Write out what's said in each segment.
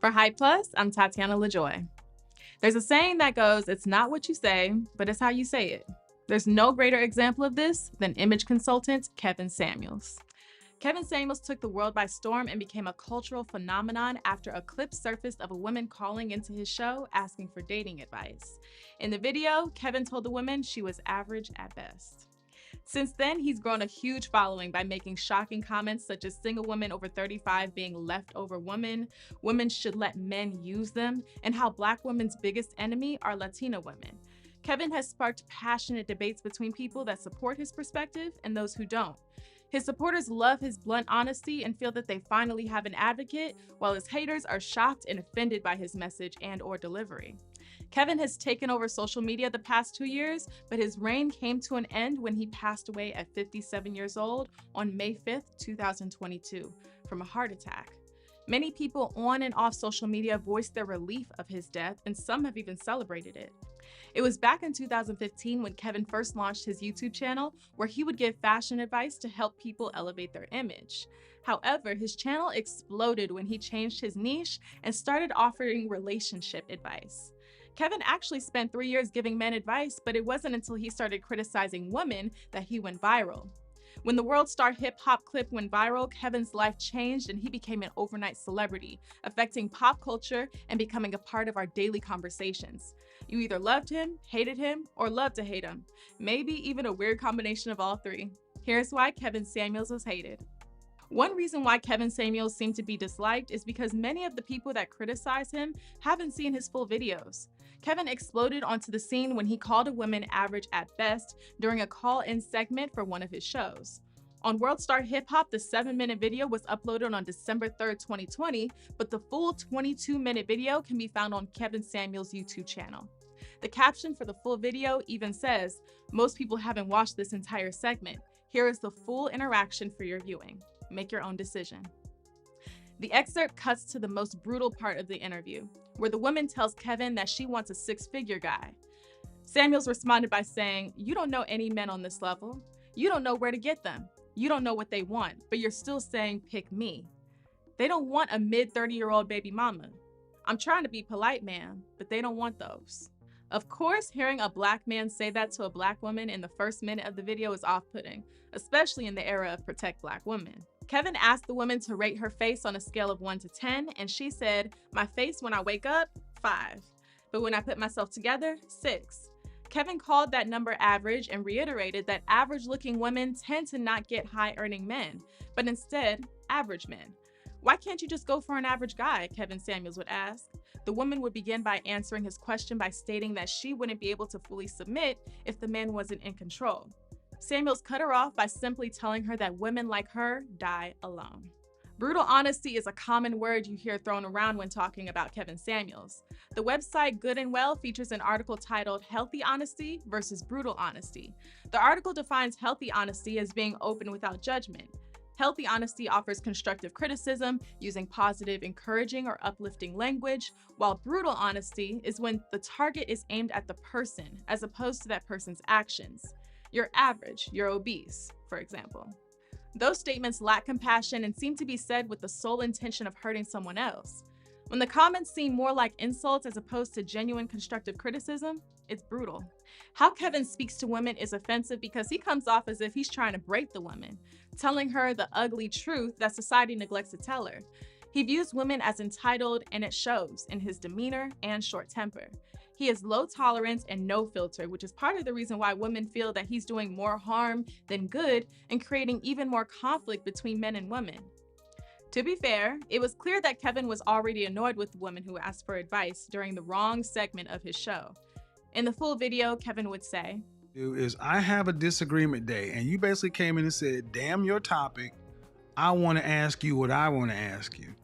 For Hype Plus, I'm Tatiana LaJoy. There's a saying that goes, it's not what you say, but it's how you say it. There's no greater example of this than image consultant Kevin Samuels. Kevin Samuels took the world by storm and became a cultural phenomenon after a clip surfaced of a woman calling into his show asking for dating advice. In the video, Kevin told the woman she was average at best. Since then, he's grown a huge following by making shocking comments such as single women over 35 being leftover women, women should let men use them, and how Black women's biggest enemy are Latina women. Kevin has sparked passionate debates between people that support his perspective and those who don't. His supporters love his blunt honesty and feel that they finally have an advocate, while his haters are shocked and offended by his message and/or delivery. Kevin has taken over social media the past 2 years, but his reign came to an end when he passed away at 57 years old on May 5th, 2022, from a heart attack. Many people on and off social media voiced their relief of his death, and some have even celebrated it. It was back in 2015 when Kevin first launched his YouTube channel, where he would give fashion advice to help people elevate their image. However, his channel exploded when he changed his niche and started offering relationship advice. Kevin actually spent 3 years giving men advice, but it wasn't until he started criticizing women that he went viral. When the World Star hip-hop clip went viral, Kevin's life changed and he became an overnight celebrity, affecting pop culture and becoming a part of our daily conversations. You either loved him, hated him, or loved to hate him. Maybe even a weird combination of all three. Here's why Kevin Samuels was hated. One reason why Kevin Samuels seemed to be disliked is because many of the people that criticize him haven't seen his full videos. Kevin exploded onto the scene when he called a woman average at best during a call-in segment for one of his shows. On World Star Hip Hop, the 7-minute video was uploaded on December 3rd, 2020, but the full 22-minute video can be found on Kevin Samuels' YouTube channel. The caption for the full video even says, "Most people haven't watched this entire segment. Here is the full interaction for your viewing. Make your own decision." The excerpt cuts to the most brutal part of the interview, where the woman tells Kevin that she wants a six-figure guy. Samuels responded by saying, "You don't know any men on this level. You don't know where to get them. You don't know what they want, but you're still saying, pick me. They don't want a mid-30-year-old baby mama. I'm trying to be polite, man, but they don't want those." Of course, hearing a Black man say that to a Black woman in the first minute of the video is off-putting, especially in the era of Protect Black Women. Kevin asked the woman to rate her face on a scale of 1 to 10, and she said, "My face when I wake up, 5. But when I put myself together, 6. Kevin called that number average and reiterated that average-looking women tend to not get high-earning men, but instead, average men. "Why can't you just go for an average guy?" Kevin Samuels would ask. The woman would begin by answering his question by stating that she wouldn't be able to fully submit if the man wasn't in control. Samuels cut her off by simply telling her that women like her die alone. Brutal honesty is a common word you hear thrown around when talking about Kevin Samuels. The website Good and Well features an article titled "Healthy Honesty versus Brutal Honesty." The article defines healthy honesty as being open without judgment. Healthy honesty offers constructive criticism using positive, encouraging, or uplifting language, while brutal honesty is when the target is aimed at the person as opposed to that person's actions. "You're average, you're obese," for example. Those statements lack compassion and seem to be said with the sole intention of hurting someone else. When the comments seem more like insults as opposed to genuine constructive criticism, it's brutal. How Kevin speaks to women is offensive because he comes off as if he's trying to break the woman, telling her the ugly truth that society neglects to tell her. He views women as entitled, and it shows in his demeanor and short temper. He has low tolerance and no filter, which is part of the reason why women feel that he's doing more harm than good and creating even more conflict between men and women. To be fair, it was clear that Kevin was already annoyed with the woman who asked for advice during the wrong segment of his show. In the full video, Kevin would say, I have a disagreement day, and you basically came in and said, damn your topic, I want to ask you what I want to ask you.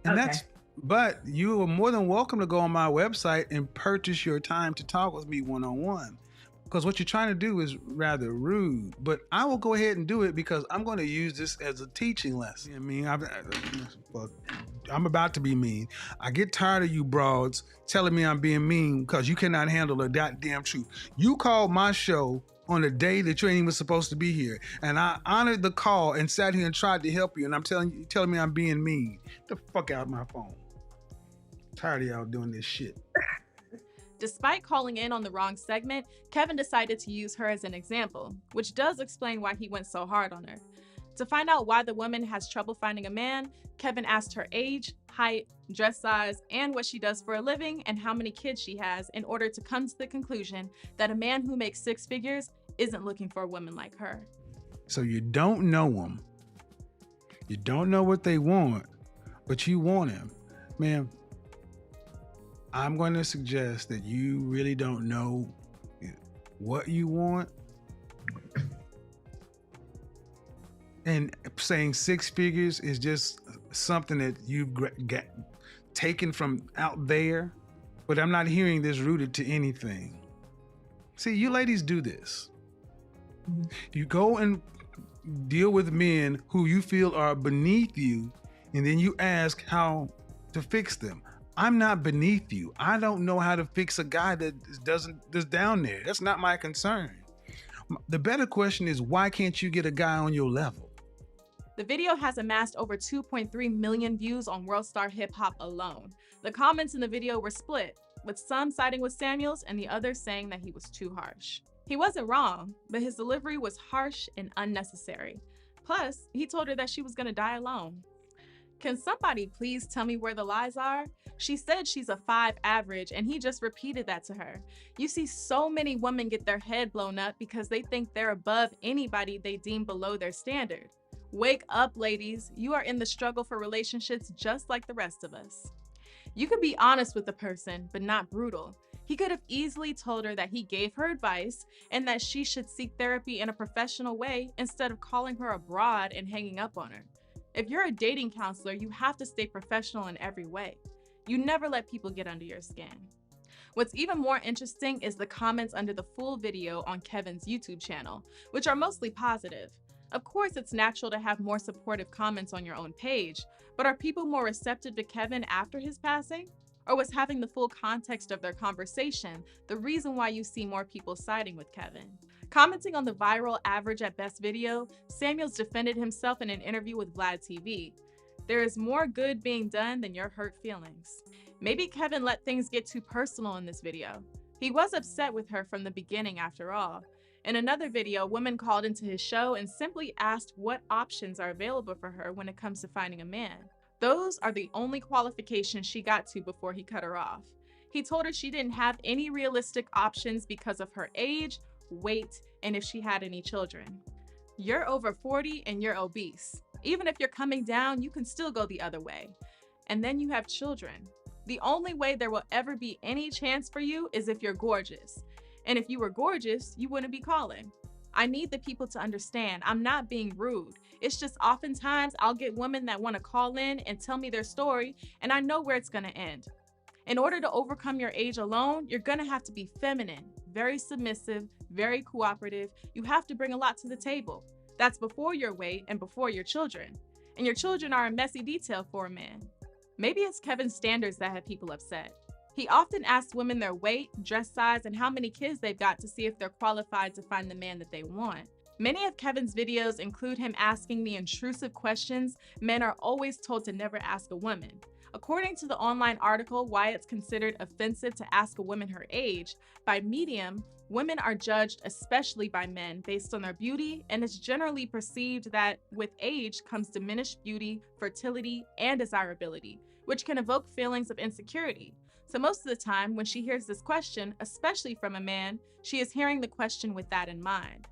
And Okay. but you are more than welcome to go on my website and purchase your time to talk with me one-on-one. Because what you're trying to do is rather rude, but I will go ahead and do it because I'm going to use this as a teaching lesson. I mean, I'm about to be mean. I get tired of you broads telling me I'm being mean because you cannot handle the goddamn truth. You called my show on a day that you ain't even supposed to be here, and I honored the call and sat here and tried to help you, and you're telling me I'm being mean. Get the fuck out of my phone. Tired of y'all doing this shit. Despite calling in on the wrong segment, Kevin decided to use her as an example, which does explain why he went so hard on her. To find out why the woman has trouble finding a man, Kevin asked her age, height, dress size, and what she does for a living and how many kids she has in order to come to the conclusion that a man who makes six figures isn't looking for a woman like her. So you don't know them. You don't know what they want, but you want him. Ma'am, I'm going to suggest that you really don't know what you want. And saying six figures is just something that you've got taken from out there. But I'm not hearing this rooted to anything. See, you ladies do this. You go and deal with men who you feel are beneath you, and then you ask how to fix them. I'm not beneath you. I don't know how to fix a guy that's down there. That's not my concern. The better question is, why can't you get a guy on your level? The video has amassed over 2.3 million views on World Star Hip Hop alone. The comments in the video were split, with some siding with Samuels and the others saying that he was too harsh. He wasn't wrong, but his delivery was harsh and unnecessary. Plus, he told her that she was gonna die alone. Can somebody please tell me where the lies are? She said she's a 5 average, and he just repeated that to her. You see so many women get their head blown up because they think they're above anybody they deem below their standard. Wake up, ladies. You are in the struggle for relationships just like the rest of us. You could be honest with the person, but not brutal. He could have easily told her that he gave her advice and that she should seek therapy in a professional way instead of calling her a broad and hanging up on her. If you're a dating counselor, you have to stay professional in every way. You never let people get under your skin. What's even more interesting is the comments under the full video on Kevin's YouTube channel, which are mostly positive. Of course, it's natural to have more supportive comments on your own page, but are people more receptive to Kevin after his passing? Or was having the full context of their conversation the reason why you see more people siding with Kevin? Commenting on the viral average at best video, Samuels defended himself in an interview with Vlad TV. There is more good being done than your hurt feelings. Maybe Kevin let things get too personal in this video. He was upset with her from the beginning after all. In another video, a woman called into his show and simply asked what options are available for her when it comes to finding a man. Those are the only qualifications she got to before he cut her off. He told her she didn't have any realistic options because of her age, weight, and if she had any children. You're over 40 and you're obese. Even if you're coming down, you can still go the other way. And then you have children. The only way there will ever be any chance for you is if you're gorgeous. And if you were gorgeous, you wouldn't be calling. I need the people to understand I'm not being rude. It's just oftentimes I'll get women that want to call in and tell me their story, and I know where it's going to end. In order to overcome your age alone, you're going to have to be feminine, very submissive, very cooperative. You have to bring a lot to the table. That's before your weight and before your children. And your children are a messy detail for a man. Maybe it's Kevin's standards that have people upset. He often asks women their weight, dress size, and how many kids they've got to see if they're qualified to find the man that they want. Many of Kevin's videos include him asking the intrusive questions men are always told to never ask a woman. According to the online article Why It's Considered Offensive to Ask a Woman Her Age, by Medium, women are judged, especially by men, based on their beauty, and it's generally perceived that with age comes diminished beauty, fertility, and desirability, which can evoke feelings of insecurity. So most of the time, when she hears this question, especially from a man, she is hearing the question with that in mind.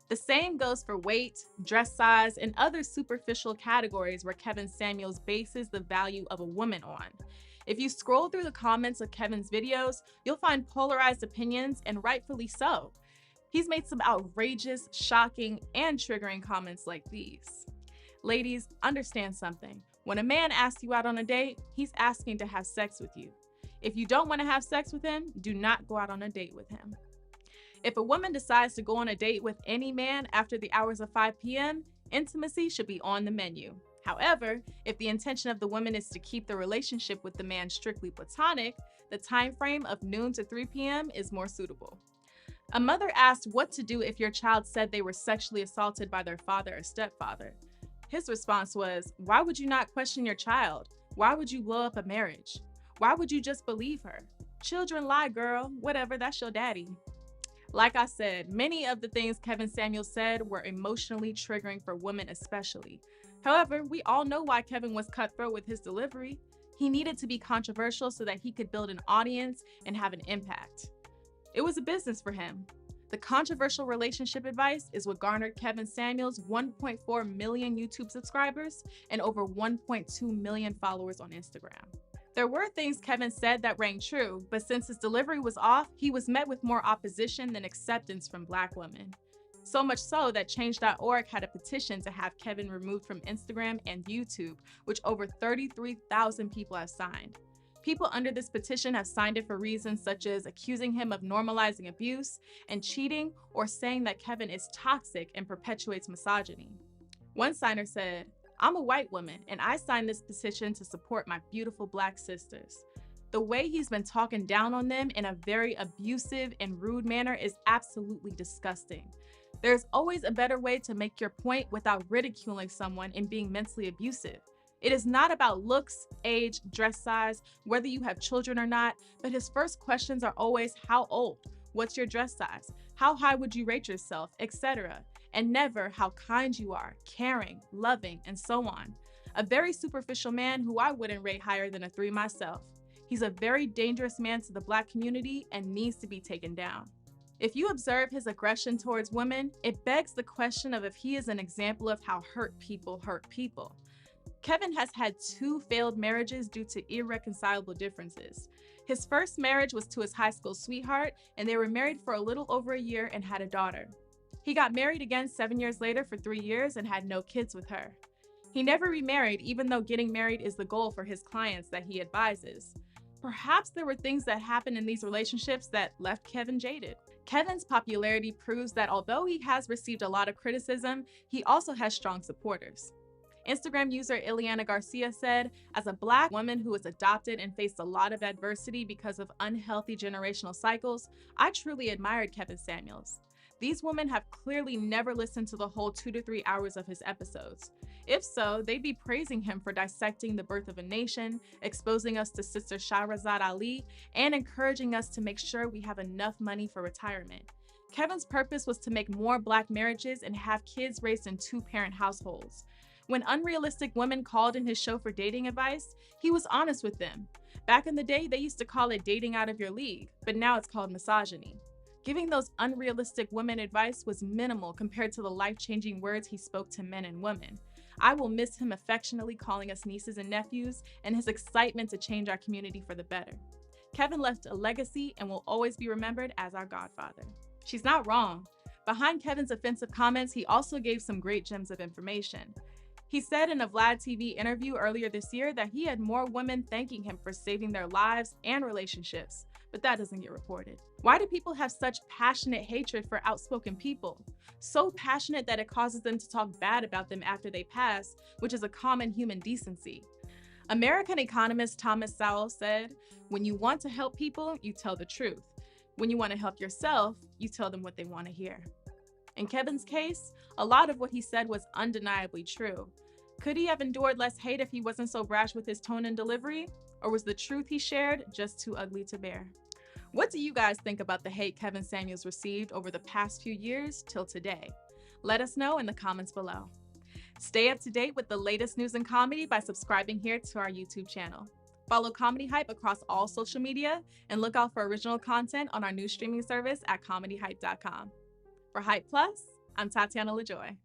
The same goes for weight, dress size, and other superficial categories where Kevin Samuels bases the value of a woman on. If you scroll through the comments of Kevin's videos, you'll find polarized opinions, and rightfully so. He's made some outrageous, shocking, and triggering comments like these. Ladies, understand something. When a man asks you out on a date, he's asking to have sex with you. If you don't want to have sex with him, do not go out on a date with him. If a woman decides to go on a date with any man after the hours of 5 p.m., intimacy should be on the menu. However, if the intention of the woman is to keep the relationship with the man strictly platonic, the time frame of noon to 3 p.m. is more suitable. A mother asked what to do if your child said they were sexually assaulted by their father or stepfather. His response was, "Why would you not question your child? Why would you blow up a marriage? Why would you just believe her? Children lie, girl. Whatever, that's your daddy. Like I said, many of the things Kevin Samuels said were emotionally triggering for women especially. However, we all know why Kevin was cutthroat with his delivery. He needed to be controversial so that he could build an audience and have an impact. It was a business for him. The controversial relationship advice is what garnered Kevin Samuels 1.4 million YouTube subscribers and over 1.2 million followers on Instagram. There were things Kevin said that rang true, but since his delivery was off, he was met with more opposition than acceptance from Black women. So much so that Change.org had a petition to have Kevin removed from Instagram and YouTube, which over 33,000 people have signed. People under this petition have signed it for reasons such as accusing him of normalizing abuse and cheating, or saying that Kevin is toxic and perpetuates misogyny. One signer said, "I'm a white woman, and I signed this petition to support my beautiful Black sisters." The way he's been talking down on them in a very abusive and rude manner is absolutely disgusting. There's always a better way to make your point without ridiculing someone and being mentally abusive. It is not about looks, age, dress size, whether you have children or not, but his first questions are always how old, what's your dress size, how high would you rate yourself, etc., and never how kind you are, caring, loving, and so on. A very superficial man who I wouldn't rate higher than a 3 myself. He's a very dangerous man to the Black community and needs to be taken down. If you observe his aggression towards women, it begs the question of if he is an example of how hurt people hurt people. Kevin has had 2 failed marriages due to irreconcilable differences. His first marriage was to his high school sweetheart, and they were married for a little over a year and had a daughter. He got married again 7 years later for 3 years and had no kids with her. He never remarried, even though getting married is the goal for his clients that he advises. Perhaps there were things that happened in these relationships that left Kevin jaded. Kevin's popularity proves that although he has received a lot of criticism, he also has strong supporters. Instagram user Ileana Garcia said, "As a Black woman who was adopted and faced a lot of adversity because of unhealthy generational cycles, I truly admired Kevin Samuels. These women have clearly never listened to the whole 2 to 3 hours of his episodes. If so, they'd be praising him for dissecting the birth of a nation, exposing us to Sister Shahrazad Ali, and encouraging us to make sure we have enough money for retirement. Kevin's purpose was to make more Black marriages and have kids raised in 2-parent households. When unrealistic women called in his show for dating advice, he was honest with them. Back in the day, they used to call it dating out of your league, but now it's called misogyny. Giving those unrealistic women advice was minimal compared to the life-changing words he spoke to men and women. I will miss him affectionately calling us nieces and nephews and his excitement to change our community for the better. Kevin left a legacy and will always be remembered as our godfather." She's not wrong. Behind Kevin's offensive comments, he also gave some great gems of information. He said in a Vlad TV interview earlier this year that he had more women thanking him for saving their lives and relationships, but that doesn't get reported. Why do people have such passionate hatred for outspoken people? So passionate that it causes them to talk bad about them after they pass, which is a common human decency. American economist Thomas Sowell said, "When you want to help people, you tell the truth. When you want to help yourself, you tell them what they want to hear." In Kevin's case, a lot of what he said was undeniably true. Could he have endured less hate if he wasn't so brash with his tone and delivery? Or was the truth he shared just too ugly to bear? What do you guys think about the hate Kevin Samuels received over the past few years till today? Let us know in the comments below. Stay up to date with the latest news and comedy by subscribing here to our YouTube channel. Follow Comedy Hype across all social media and look out for original content on our new streaming service at comedyhype.com. For Hype Plus, I'm Tatiana LaJoy.